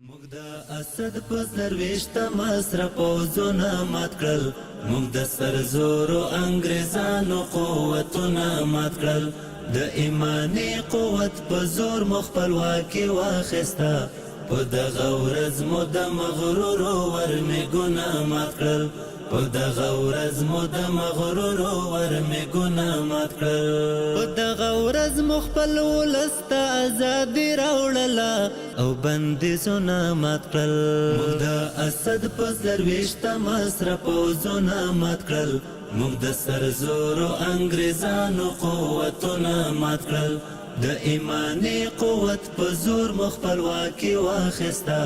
موږ د اسد په سرويشته مصرف پوځونه مات کړل، موږ د سرزورو انګريزانو قوتونه مات کړل، د ایمانی قوت په زور مخپلواکي واخیسته، په دغه ورځ مو د مغرورو ورمېږونه مات کړل، په دغه ورځ مو د مغرورو ورمېږونه مات کړل، په دغه ورځ مو خپل ولس ته ازادي راوړله او بندیزونه مات کړل، موږ د اسد په سرويشته مصرف پوځونه مات کړل، موږ د سرزورو انګريزانو قوتونه مات کړل، د ایمانی قوت په زور مخپلواکي واخیسته،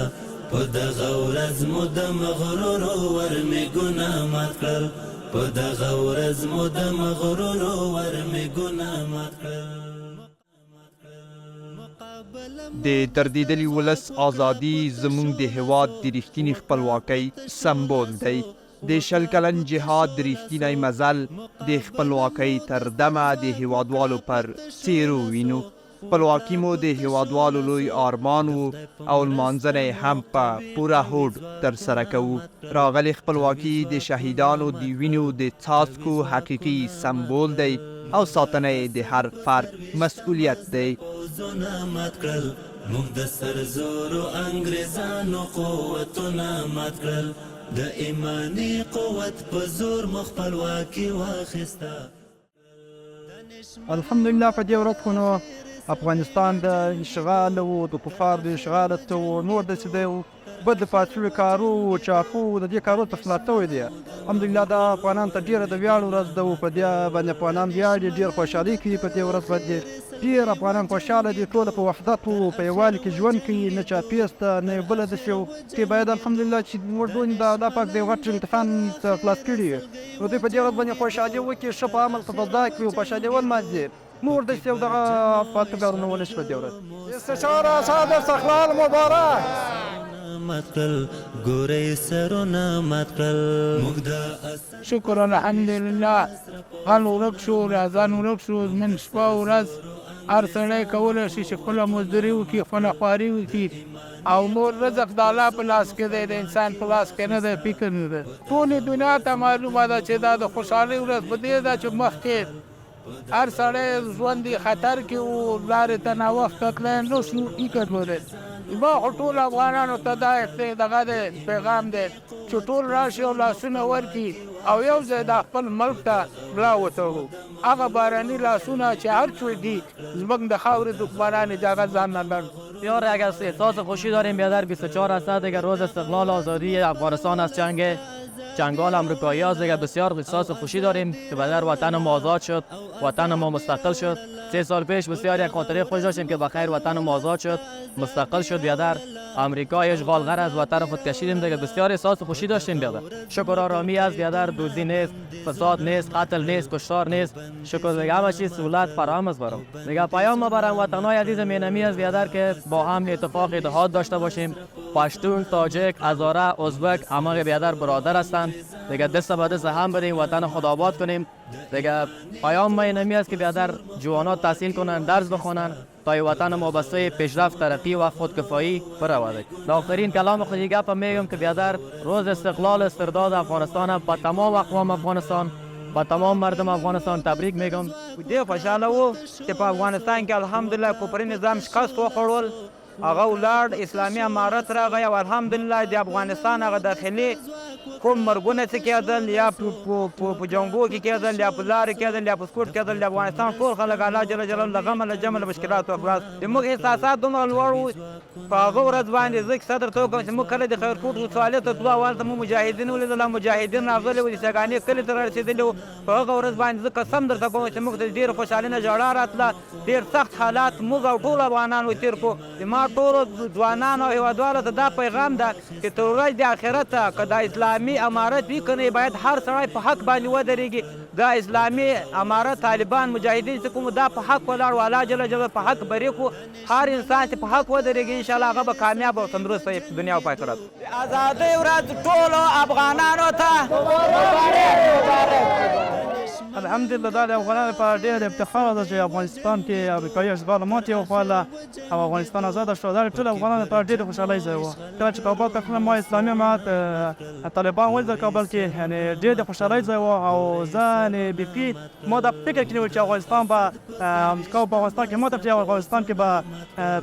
په دغه ورځ مو د مغرورو ورمېږونه مات کړل، په دغه ورځ مو د مغرورو ورمېږونه مات کړل. د تردیدلي ولس ازادي زموږ د هیواد د رښتینې خپلواکۍ سمبول دی. د شل کلن جهاد د رښتینی مزل د خپلواکۍ تر دمه د هیوادوالو پر څیرو وینو. خپلواکي مو د هیوادوالو لوی آرمان و او لمانځنه هم په پوره هوډ ترسره کوو. راغلې خپلواکي د شهیدانو د وینو د څاڅکو حقیقي سمبول دی او ساتنه د هر فرد مسؤلیت دی. موږ د سرزورو انګريزانو قوتونه مات کړل، د ایمانی قوت په زور مخپلواکي واخیسته. الحمدلله په دې ورځ خو نو افغانستان د اشغال و د کفار د اشغال ته و نور داسې د بد پاتې شوي کارو چاپو د دې کارو ته خلاص شوی دی. الحمدلله دا افغانانو ته ډېره د ویاړ ورځ ده او په دې باندې افغانان ویاړي، ډېر خوشحالي کوي په دې ورځ باندې. ډېر افغانان خوشحاله دي، ټوله په وحدت و په یووالي کې ژوند کوي، نه چا پیس ته نه یو بله داسې چې باید الحمدلله چې موږ ټول د الله پاک د یو غټ امتحان څخه خلاص کړي نو دوی په دې ورځ باندې خوشحالي وکړي، ښه په عمل تفضا کړي او خوشحالي ولمانځي. نور داسې یو دغه فاتحګارونه ونه شي په دې ورځ. استشاره اسعد استقلال مبارک مات کړل، ګورئ سرونه مات کړل، موږ د شکر الحمدلله غل ورک شو، راځان ورک شو، نن شپه ورځ هر سړی کولی شي چې خپله مزدوري وکړي، خپله خواري وکړي او نور رزق د الله په لاس کې دی، د انسان په لاس کې نه دی، فکر نه دی. ټولې دنیا ته معلومه ده چې دا د خوشحالۍ ورځ په دې ده چې مخکې هر سړی ژوند یې خطر کې و، لارې ته ناوخته تللی نه شو فکر ولري. ما خو ټول افغانانو ته دا دغه دی پیغام دی چې ټول راشي او لاسونه ورکړي او یو ځای دا خپل ملک ته ملا وتړو. هغه باراني لاسونه چې هر څوک دي زموږ د خاورې دښمنان دي هغه ځان نه لرد. بسیار اگر احساس خوشی داریم بیادر 24 اسد اگر روز استقلال آزادی افغانستان از چنگال امریکایی ها دیگر بسیار احساس خوشی داریم که بدر وطن ما آزاد شد، وطن ما مستقل شد. 3 سال پیش بسیار یک خاطره خوش داشتیم که بخیر وطن ما آزاد شد، مستقل شد. بیادر امریکا اشغالگر از وطن خود کشیدیم دیگر بسیار احساس خوشی داشتیم. بیادر شکر آرامی است، بیادر دزدی نیست، فساد نیست، قتل نیست، کشتار نیست. شکر دیگر همه چیز سهولت فراهم است برام. دیگر پیام ما برای وطنهای عزیز مینمی است بیادر که با هم اتفاق اتحاد داشته باشیم. پشتون، تاجک، هزاره، ازبک همه بیادر برادر هستند. دیگه دست به دست هم بریم وطن خود آباد کنیم. دیگه پیام ما اینمی است که بیادر جوانات تحصیل کنن، درس بخونن تا وطن ما بسته پیشرفت، ترقی و خودکفایی برود. آخرین کلام خود گپ میگم که بیادر روز استقلال استرداد افغانستان به تمام اقوام افغانستان، با تمام مردم افغانستان تبریک میگم. ډېر خوشحاله وو چې په افغانستان کې الحمدلله کفري نظام شکست وخوړل، هغه ولاړ، اسلامي امارت راغی او الحمدلله د افغانستان هغه داخلي کوم مرګونه چې کېدل یا په جنګو کې کېدل یا په لارې کېدل یا په سکوټ کېدل، د افغانستان ټول خلک الله جل جلاله له غمه له جمع له مشکلاتو خلاص. زموږ احساسات دومره لوړ وو په هغه ورځ باندې زه صدر ته وکړم چې موږ کله د خیرکوټ ولسوالۍ ته تلو، هلته موږ مجاهدین ولیدل، مجاهدین راغلي وو، د سیګانې کلي ته رارسېدلي وو. په هغه ورځ باندې زه قسم درته کوم چې موږ ته ډېره خوشحالي نه ژړا راتله، ډېر سخت حالات موږ او ټول افغانان تېر کړو. زما ټولو ځوانانو او هېوادوالو ته دا پیغام ده چې تر ورځ د آخرته که دا اسلامي امارت وي که نه، باید هر سړی په حق باندې ودرېږي. دا اسلامي امارت طالبان مجاهدین چې کوم دا په حق ولاړ و، الله جل جلاله په حق بری کو. هر انسان چې په حق ودرېږي انشاءالله هغه به کامیاب او تندرسته وي په دنیا او په آخرت. ازادۍ ورځ ټولو افغانانو ته مبارک. الحمدلله دا د افغانانو لپاره ډېر افتخار ده چې افغانستان کې امریکایي اشغال ماتې وخوړله او افغانستان ازاده شو. دا ټول افغانانو لپاره ډېر خوشحالۍ ځای وه. کله چې کابل ته تلم ما اسلامي امارت طالبان ولیدل کابل کې، یعنې ډېر د خوشحالۍ ځای وه. او زه یعنې بیخي ما دا فکر کې نه و چې افغانستان به امریکا په افغانستان کې ماته چې افغانستان کې به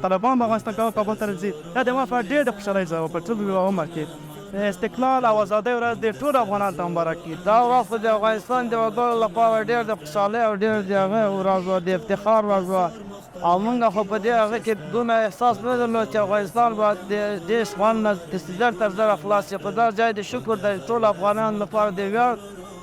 طالبان به افغانستان کابل ته راځي. دا د ما لپاره ډېر د خوشحالۍ ځای وه په ټول عمر کې. استقلال او ازادۍ ورځ د ټولو افغانانو ته مبارک وي. دا ورځ د افغانستان د وګړو لپاره ډېر د خوشحالۍ او ډېر د هغه ورځ وه، د افتخار ورځ وه. او موږ خو په دې هغه کې دومره احساس نه درلود چې افغانستان به د دې اشغال نه زر تر زره خلاص شي. په دا ځای د شکر د ټولو افغانانو لپاره د ویاړ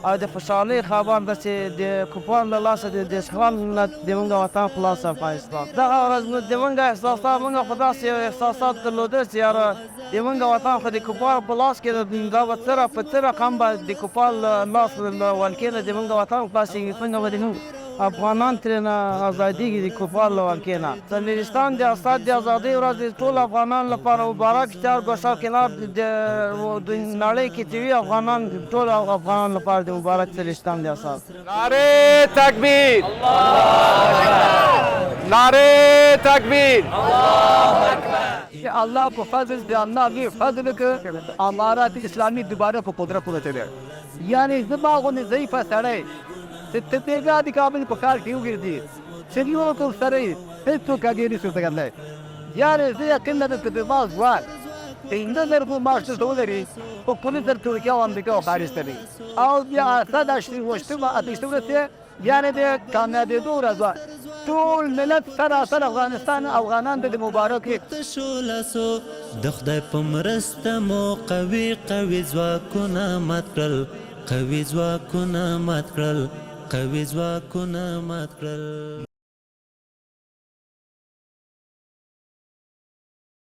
او د خوشحالۍ خبر ده چې د کفارو له لاسه د اشغال نه زموږ وطن خلاص افغانستان. دغه ورځ زموږ احساسات، موږ خو داسې احساسات درلوده چې یاره زموږ وطن خو د کفارو په لاس کې ده. دا به په څه رقم به د کفارو له لاس له ولکې نه زموږ وطن خلاصېږي، څنګه به زموږ افغانان ترېنه ازادېږي د کفارو له ولکې نه. څلوېښتم د اسد د ازادۍ ورځ د ټولو افغانانو لپاره مبارک چې هر ګوشه کنار د نړۍ کې چې وي افغانان، ټولو افغانانو لپاره د مبارک څلوېښتم د اسد. نعره تکبیر، نعره تکبیر. الله په فضل د الله لوی فضل وکړ امارات اسلامي دوباره په قدرت ورسېدل. یعنې زما غوندې ضعیفه سړی چې بېګا د کابل په ښار کې وګرځي، سړیو ټول سره یې هېڅوک هغې نشي څرګندی. یعنې زه یقین لرم چې زما ځوان 15,000 معاش دلته ولري، په 15,000 ترکیه او امریکا او خارج ته وي، او بیا اسد اتېشته ورسې، یعنې د کامیابېدو ورځ وه. ټول ملت سراسر افغانان ته د مبارک وي. تشو لاسو د خدای په مرسته مو قوي ځواکونه مات کړل، قوي ځواکونه مات کړل، قوي ځواکونه مات کړل.